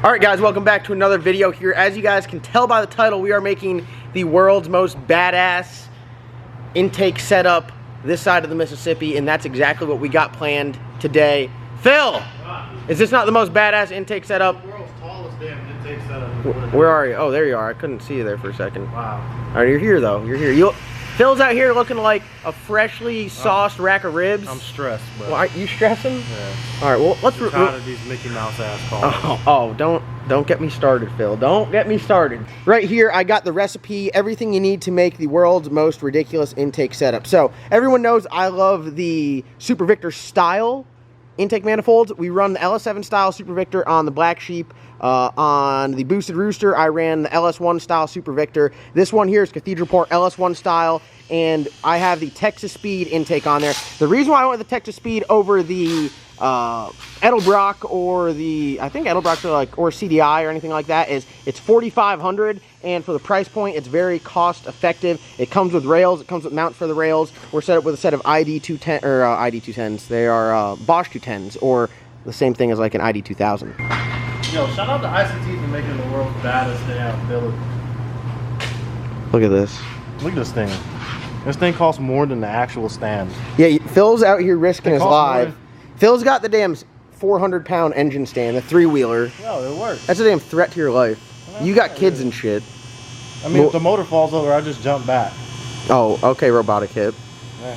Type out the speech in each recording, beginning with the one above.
Alright guys, welcome back to another video here. As you guys can tell by the title, we are making the world's most badass intake setup this side of the Mississippi, and that's exactly what we got planned today. Phil! Is this not the most badass intake setup? The world's tallest damn intake setup. Where are you? Oh, there you are. I couldn't see you there for a second. Wow. Alright, you're here though. You're here. Phil's out here looking like a freshly sauced rack of ribs. I'm stressed, bro. Well, are you stressing? Yeah. Alright, well, let's... I'm tired of these Mickey Mouse ass cars. Oh, don't get me started, Phil. Don't get me started. Right here, I got the recipe, everything you need to make the world's most ridiculous intake setup. So, everyone knows I love the Super Victor style intake manifolds. We run the LS7 style Super Victor on the Black Sheep. On the Boosted Rooster, I ran the LS1 style Super Victor. This one here is Cathedral Port LS1 style, and I have the Texas Speed intake on there. The reason why I went with the Texas Speed over the Edelbrock or the, I think Edelbrock or CDI or anything like that is it's $4,500, and for the price point, it's very cost effective. It comes with rails, it comes with mounts for the rails. We're set up with a set of ID210 or ID210s. They are Bosch 210s, or the same thing as like an ID2000. Yo, shout out to ICT for making the world's baddest damn billet. Look at this. Look at this thing. This thing costs more than the actual stand. Yeah, Phil's out here risking his life. more. Phil's got the damn 400-pound engine stand, the three-wheeler. Yo, it works. That's a damn threat to your life. Well, You got kids and shit. I mean, if the motor falls over, I just jump back. Oh, okay, robotic hip. Yeah.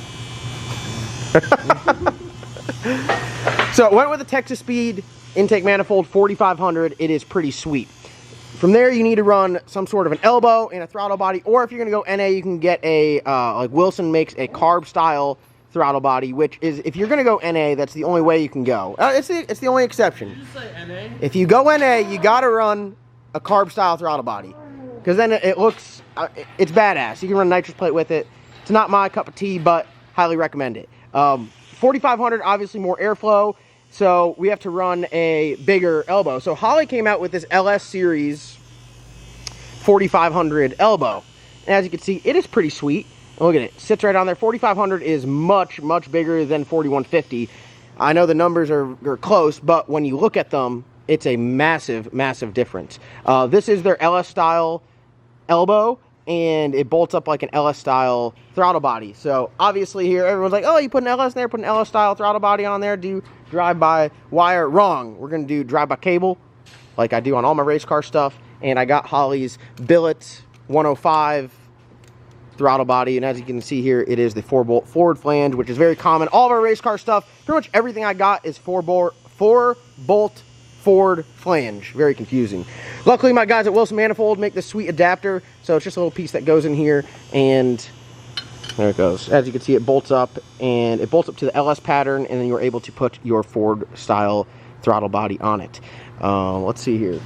So, went with the Texas Speed intake manifold 4500. It is pretty sweet. From there, you need to run some sort of an elbow and a throttle body, or if you're going to go NA, you can get a, like Wilson makes a carb style throttle body, which is, if you're going to go NA, that's the only way you can go. It's the only exception. Did you just say NA? If you go NA, you got to run a carb style throttle body, because then it looks, it's badass. You can run a nitrous plate with it. It's not my cup of tea, but highly recommend it. 4500, obviously more airflow, so we have to run a bigger elbow. So Holley came out with this LS series 4500 elbow, and as you can see, it is pretty sweet. Look at it, sits right on there. 4500 is much bigger than 4150. I know the numbers are close, but when you look at them, it's a massive difference. This is their LS style elbow, and it bolts up like an LS style throttle body. So obviously here, everyone's like, oh, you put an LS in there, put an LS style throttle body on there, do drive-by wire. Wrong. We're gonna do drive-by cable, like I do on all my race car stuff. And I got Holley's billet 105 throttle body, and as you can see here, it is the 4-bolt forward flange, which is very common. All of our race car stuff, pretty much everything I got is 4-bolt forward flange. Very confusing. Luckily, my guys at Wilson Manifold make this sweet adapter, so it's just a little piece that goes in here, and there it goes. As you can see, it bolts up, and it bolts up to the LS pattern, and then you're able to put your Ford style throttle body on it. Let's see here.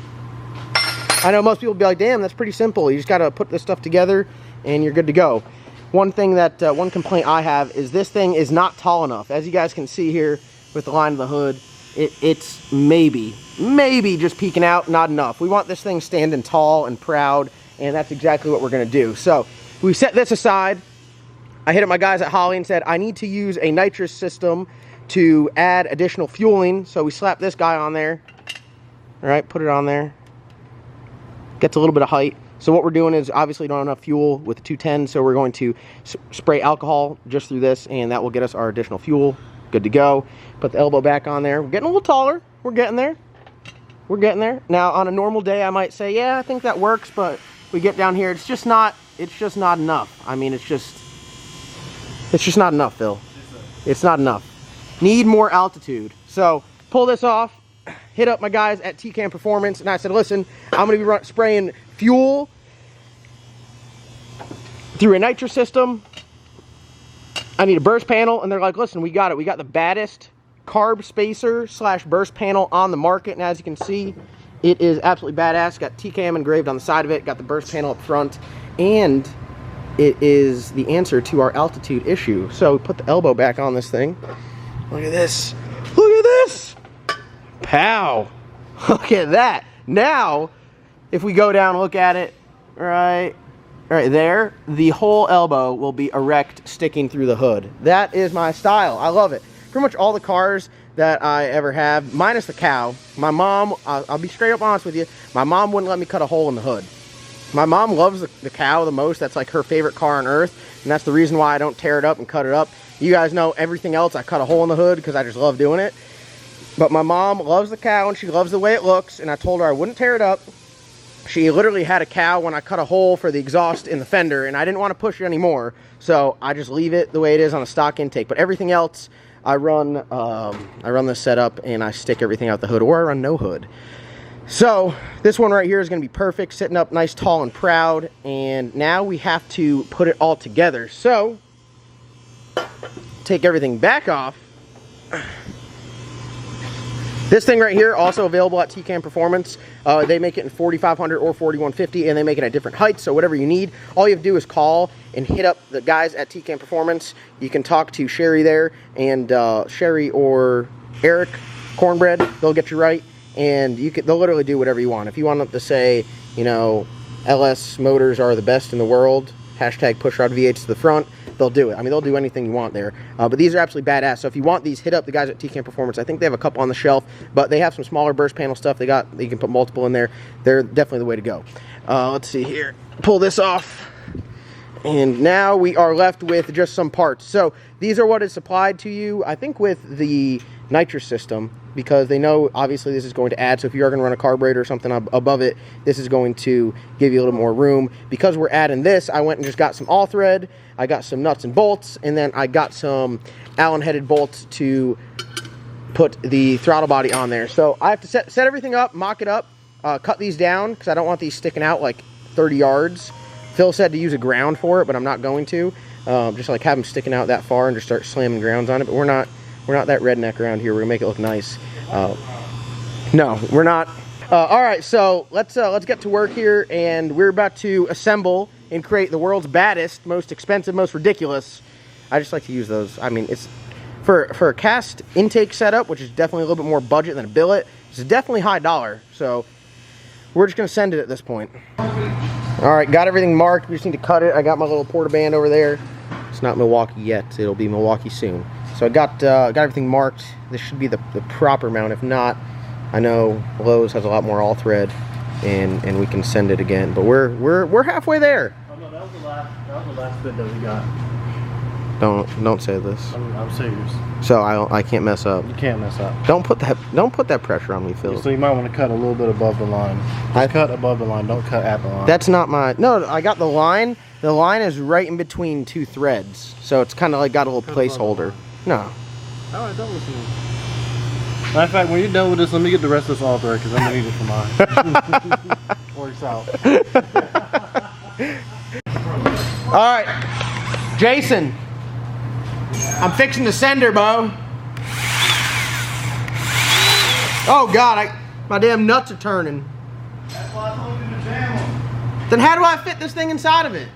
I know most people will be like, damn, that's pretty simple. You just got to put this stuff together and you're good to go. One thing that, one complaint I have is this thing is not tall enough. As you guys can see here with the line of the hood, it's maybe just peeking out, not enough. We want this thing standing tall and proud, and that's exactly what we're going to do. So we set this aside. I hit up my guys at Holley and said, I need to use a nitrous system to add additional fueling. So we slapped this guy on there. All right, put it on there. Gets a little bit of height. So what we're doing is obviously don't have enough fuel with the 210, so we're going to spray alcohol just through this, and that will get us our additional fuel. Good to go. Put the elbow back on there. We're getting a little taller. We're getting there. We're getting there. Now on a normal day, I might say, yeah, I think that works, but we get down here, it's just not enough. I mean, it's just not enough, Phil. It's not enough. Need more altitude. So pull this off. Hit up my guys at TCAM Performance, and I said, listen, I'm going to be spraying fuel through a nitrous system. I need a burst panel, and they're like, listen, we got it. We got the baddest carb spacer / burst panel on the market, and as you can see, it is absolutely badass. Got TCAM engraved on the side of it, got the burst panel up front, and it is the answer to our altitude issue. So we put the elbow back on this thing. Look at this. Look at this. Pow! Look at that. Now, if we go down and look at it, right there, the whole elbow will be erect, sticking through the hood. That is my style. I love it. Pretty much all the cars that I ever have, minus the cow. My mom, I'll be straight up honest with you, my mom wouldn't let me cut a hole in the hood. My mom loves the cow the most. That's like her favorite car on earth, and that's the reason why I don't tear it up and cut it up. You guys know everything else, I cut a hole in the hood because I just love doing it. But my mom loves the cow, and she loves the way it looks, and I told her I wouldn't tear it up. She literally had a cow when I cut a hole for the exhaust in the fender, and I didn't want to push it anymore, so I just leave it the way it is on a stock intake. But everything else, I run this setup, and I stick everything out the hood, or I run no hood. So this one right here is going to be perfect, sitting up nice, tall, and proud. And now we have to put it all together. So take everything back off. This thing right here, also available at TCAM Performance. They make it in 4500 or 4150, and they make it at different heights, so whatever you need. All you have to do is call and hit up the guys at TCAM Performance. You can talk to Sherry there, and Sherry or Eric Cornbread, they'll get you right. And they'll literally do whatever you want. If you want them to say, you know, LS motors are the best in the world, hashtag pushrod V8s to the front, they'll do it. I mean, they'll do anything you want there. But these are absolutely badass. So if you want these, hit up the guys at TCAM Performance. I think they have a couple on the shelf, but they have some smaller burst panel stuff. You can put multiple in there. They're definitely the way to go. Let's see here. Pull this off. And now we are left with just some parts. So these are what is supplied to you, I think, with the nitrous system, because they know obviously this is going to add. So if you are going to run a carburetor or something above it, this is going to give you a little more room. Because we're adding this, I went and just got some all thread, I got some nuts and bolts, and then I got some Allen headed bolts to put the throttle body on there. So I have to set everything up, mock it up, cut these down because I don't want these sticking out like 30 yards. Phil said to use a ground for it, but I'm not going to. Just like have them sticking out that far and just start slamming grounds on it. But we're not that redneck around here. We're gonna make it look nice. No, we're not. All right, so let's get to work here, and we're about to assemble and create the world's baddest, most expensive, most ridiculous. I just like to use those. I mean, it's for a cast intake setup, which is definitely a little bit more budget than a billet. It's definitely high dollar. So we're just gonna send it at this point. All right, got everything marked. We just need to cut it. I got my little porta band over there. It's not Milwaukee yet. It'll be Milwaukee soon. So I got everything marked. This should be the proper mount. If not, I know Lowe's has a lot more all thread, and we can send it again. But we're halfway there. Oh no, that was the last bit that we got. Don't say this. I'm serious. So I can't mess up. You can't mess up. Don't put that pressure on me, Phil. So you might want to cut a little bit above the line. Just cut above the line. Don't cut at the line. That's not my. No, I got the line. The line is right in between two threads, so it's kind of like got a little placeholder. No. All right, don't listen to me. Matter of fact, when you're done with this, let me get the rest of this all thread because I'm gonna need it for mine. Works out. All right, Jason. I'm fixing the sender, Bo. Oh God, my damn nuts are turning. That's why I told you to jam them. Then how do I fit this thing inside of it?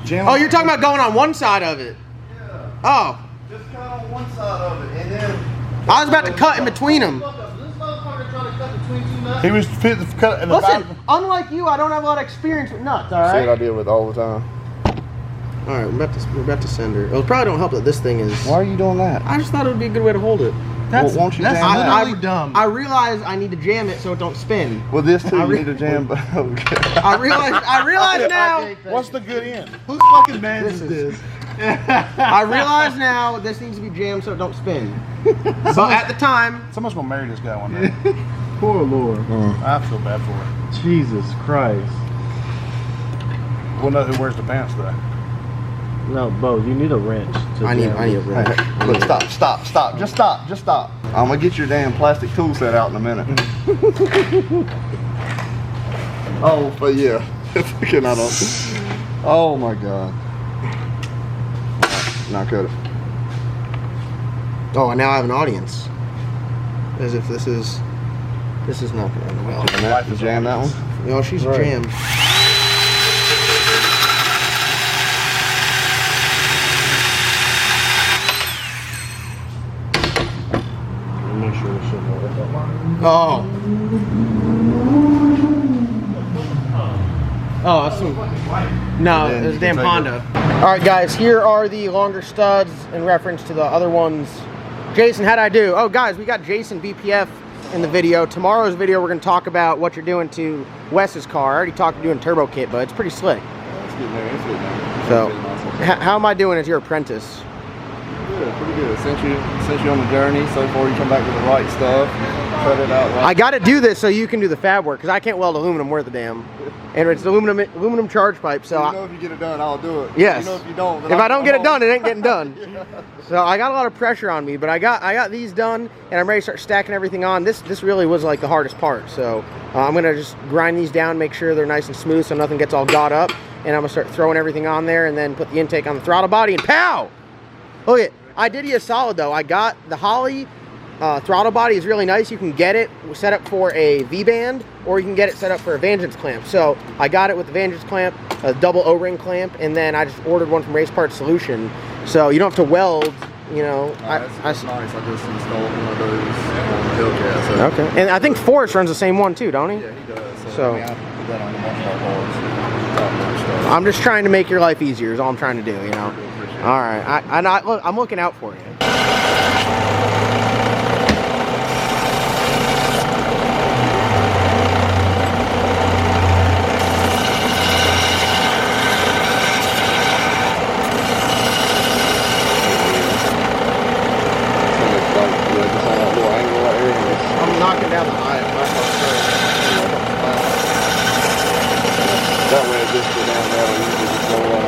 Jam Oh, you're talking about going on one side of it. Yeah. Oh. Just cut on one side of it, and then. I was about to cut in between them. This motherfucker trying to cut between two nuts. He was cut in the Listen, back. unlike you, I don't have a lot of experience with nuts. All right. See what I deal with all the time. All right, we're about to send her. It probably don't help that this thing is. Why are you doing that? I just thought it would be a good way to hold it. That's won't you jam literally it? dumb. I realize I need to jam it so it don't spin. Well, this too, you need to jam. I realize now. What's the good end? Whose fucking man is this? I realize now this needs to be jammed so it don't spin. But at the time, Someone's gonna marry this guy one day. Poor Lord. I feel bad for it. Jesus Christ. We'll know who wears the pants though. No, Bo, you need a wrench. I need a wrench. Hey, look, stop. Just stop. I'm gonna get your damn plastic tool set out in a minute. Oh, but yeah. Fucking I don't. Oh my God. Now cut it. Oh, and now I have an audience. As if this is not going to end well. Jam that one? No, she's Right. jammed. Make sure this shit works that line. Oh. Oh, that's some. No, Then it's a you damn can take Honda. All right, guys. Here are the longer studs in reference to the other ones Jason, how'd I do? Oh, guys, we got Jason BPF in the video. Tomorrow's video, we're going to talk about what you're doing to Wes's car. I already talked to doing turbo kit, but it's pretty slick. It's good, man. It's good, man. So, how am I doing as your apprentice? Good, pretty good. Since you on the journey, so far you come back with the right stuff, cut it out right. I got to do this so you can do the fab work, because I can't weld aluminum worth a damn. And it's aluminum charge pipe, so you know if you get it done, I'll do it. Yes. You know if you don't, then if I don't get it done, it ain't getting done. Yeah. So I got a lot of pressure on me, but I got these done, and I'm ready to start stacking everything on. This really was like the hardest part. So I'm gonna just grind these down, make sure they're nice and smooth, so nothing gets all got up. And I'm gonna start throwing everything on there, and then put the intake on the throttle body, and pow! Look at, I did you a solid though. I got the Holley throttle body is really nice. You can get it set up for a V-band, or you can get it set up for a Vengeance clamp. So I got it with the Vengeance clamp, a double O-ring clamp, and then I just ordered one from Race Parts Solution. So you don't have to weld, you know. That's nice. I just installed one of those on the Hellcat. So. Okay. And I think Forrest runs the same one too, don't he? Yeah, he does. So I mean, I put that on the one. I'm just trying to make your life easier is all I'm trying to do, you know. All right. Look, I'm looking out for you. I'm knocking down the eye. That way it just go down there and you can just go on.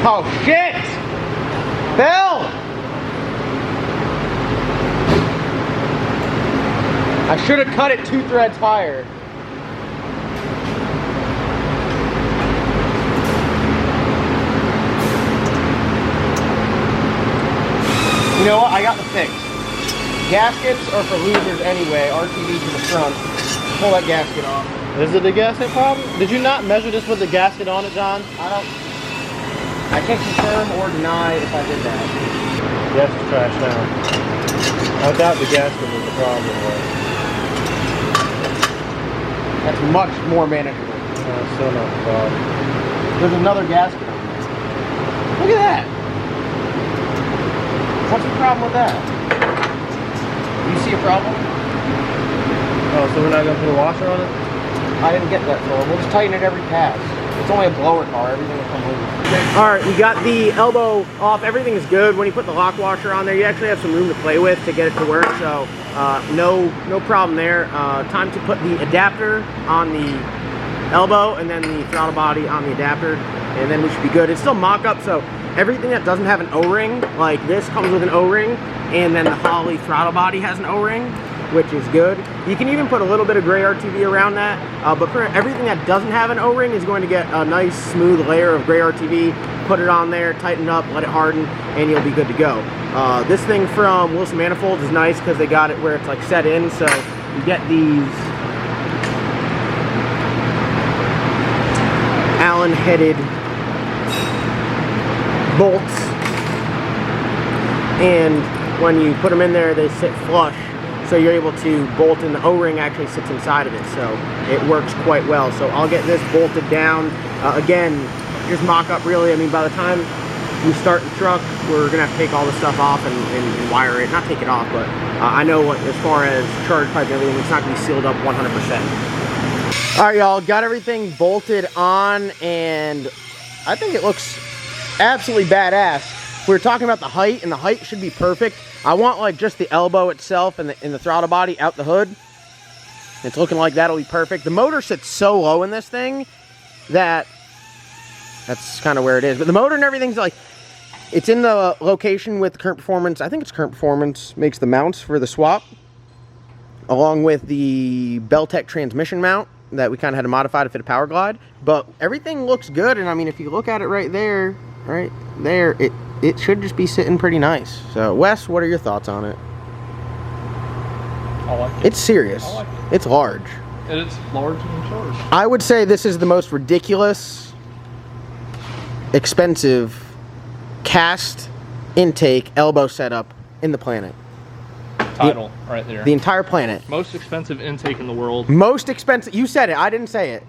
Oh shit! Bill! I should have cut it 2 threads higher. You know what? I got the fix. Gaskets are for losers anyway. RTV to the front. Pull that gasket off. Is it the gasket problem? Did you not measure this with the gasket on it, John? I can't confirm or deny if I did that. Yes, it's trash now. I thought the gasket was the problem. That's much more manageable. No, it's still not the problem. There's another gasket on there. Look at that. What's the problem with that? You see a problem? Oh, so we're not going to put a washer on it? I didn't get that far. We'll just tighten it every pass. It's only a blower car. Everything will come loose. Alright, we got the elbow off. Everything is good. When you put the lock washer on there, you actually have some room to play with to get it to work. So no problem there. Time to put the adapter on the elbow and then the throttle body on the adapter. And then we should be good. It's still mock-up, so everything that doesn't have an O-ring, like this, comes with an O-ring. And then the Holley throttle body has an O-ring, which is good. You can even put a little bit of gray RTV around that, but for everything that doesn't have an O-ring is going to get a nice smooth layer of gray RTV. Put it on there, tighten it up, let it harden, and you'll be good to go. This thing from Wilson Manifolds is nice because they got it where it's like set in, so you get these Allen-headed bolts, and when you put them in there, they sit flush so you're able to bolt, and the O-ring actually sits inside of it, so it works quite well. So I'll get this bolted down. Again, just mock-up really. I mean, by the time we start the truck, we're gonna have to take all this stuff off and wire it. Not take it off, but I know what, as far as charge pipe and everything, it's not gonna be sealed up 100%. All right, y'all, got everything bolted on, and I think it looks absolutely badass. We were talking about the height, and the height should be perfect. I want like just the elbow itself and the throttle body out the hood. It's looking like that'll be perfect. The motor sits so low in this thing that that's kind of where it is. But the motor and everything's like, it's in the location with Current Performance. I think it's Current Performance makes the mounts for the swap, along with the Beltec transmission mount that we kind of had to modify to fit a Power Glide. But everything looks good, and I mean, if you look at it right there, it should just be sitting pretty nice. So, Wes, what are your thoughts on it? I like it. It's serious. I like it. It's large. And it's large and in charge. I would say this is the most ridiculous, expensive cast intake elbow setup in the planet. Title right there. The entire planet. Most expensive intake in the world. Most expensive. You said it. I didn't say it.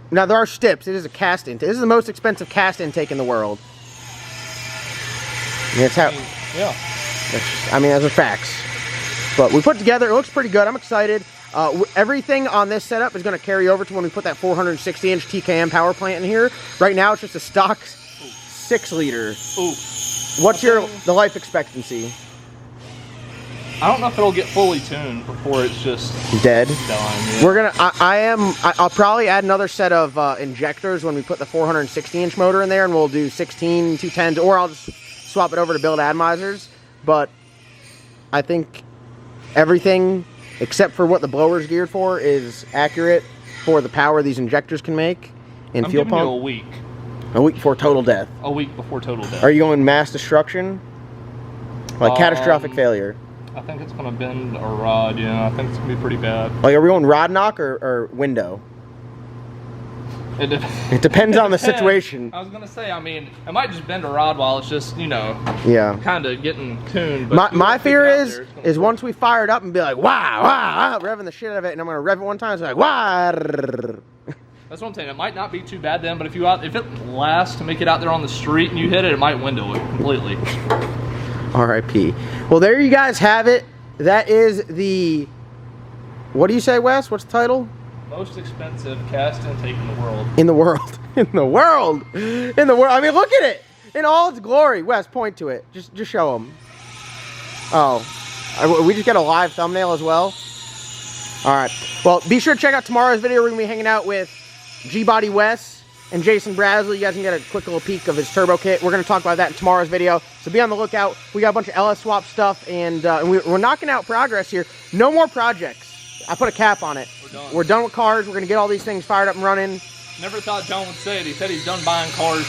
Now, there are stips. It is a cast intake. This is the most expensive cast intake in the world. And it's how. Yeah. I mean, those are facts. But we put together. It looks pretty good. I'm excited. Everything on this setup is going to carry over to when we put that 460-inch TKM power plant in here. Right now, it's just a stock 6-liter. Ooh. What's the life expectancy? I don't know if it'll get fully tuned before it's just dead. Done. Yeah. We're gonna. I'll probably add another set of injectors when we put the 460-inch motor in there, and we'll do 16 210s, or I'll just swap it over to build atomizers. But I think everything except for what the blower's geared for is accurate for the power these injectors can make in fuel pump. You a week. A week before total death. A week before total death. Are you going mass destruction? Like catastrophic failure? I think it's going to bend a rod, yeah. I think it's going to be pretty bad. Like, are we going rod knock or window? It depends on the situation. I was going to say, I mean, it might just bend a rod while it's just, you know, yeah, kind of getting tuned. But my fear is once we fire it up and be like, wow, wow, revving the shit out of it, and I'm going to rev it one time, it's like, wow. That's what I'm saying. It might not be too bad then, but if it lasts to make it out there on the street and you hit it, it might window it completely. R.I.P. Well, there you guys have it. That is the, what do you say, Wes? What's the title? Most expensive cast intake in the world. In the world. In the world. In the world. I mean, look at it. In all its glory. Wes, point to it. Just show them. Oh. We just got a live thumbnail as well? All right. Well, be sure to check out tomorrow's video. We're going to be hanging out with G-Body Wes and Jason Brazzel. You guys can get a quick little peek of his turbo kit. We're going to talk about that in tomorrow's video, so be on the lookout. We got a bunch of LS swap stuff, and we're knocking out progress here. No more projects. I put a cap on it. We're done with cars. We're going to get all these things fired up and running. Never thought John would say it. He said he's done buying cars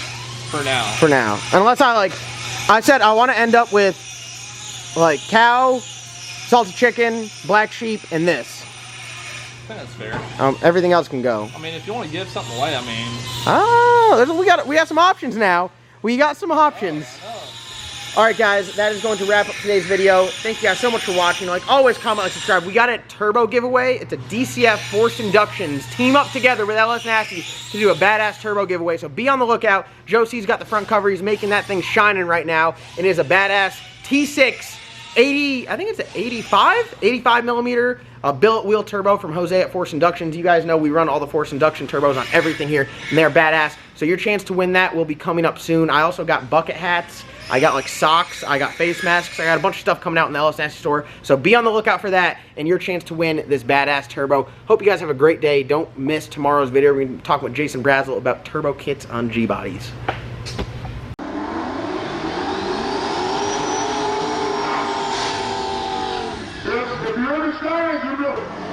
for now. For now. Unless I said I want to end up with, like, cow, salted chicken, black sheep, and this. I think that's fair. Everything else can go. I mean, if you want to give something away, I mean. Oh, we got some options now. We got some options. All right, guys, that is going to wrap up today's video. Thank you guys so much for watching. Like always, comment, like, subscribe. We got a turbo giveaway. It's a DCF Forced Inductions. Team up together with LS Nasty to do a badass turbo giveaway. So be on the lookout. Josie's got the front cover. He's making that thing shining right now. It is a badass T6 80, I think it's an 85 millimeter billet wheel turbo from Jose at Force Inductions. You guys know we run all the Force Induction turbos on everything here, and they're badass. So your chance to win that will be coming up soon. I also got bucket hats. I got like socks. I got face masks. I got a bunch of stuff coming out in the LS Nasty store. So be on the lookout for that and your chance to win this badass turbo. Hope you guys have a great day. Don't miss tomorrow's video. We're going to talk with Jason Brazzel about turbo kits on G-bodies. If you understand, you know.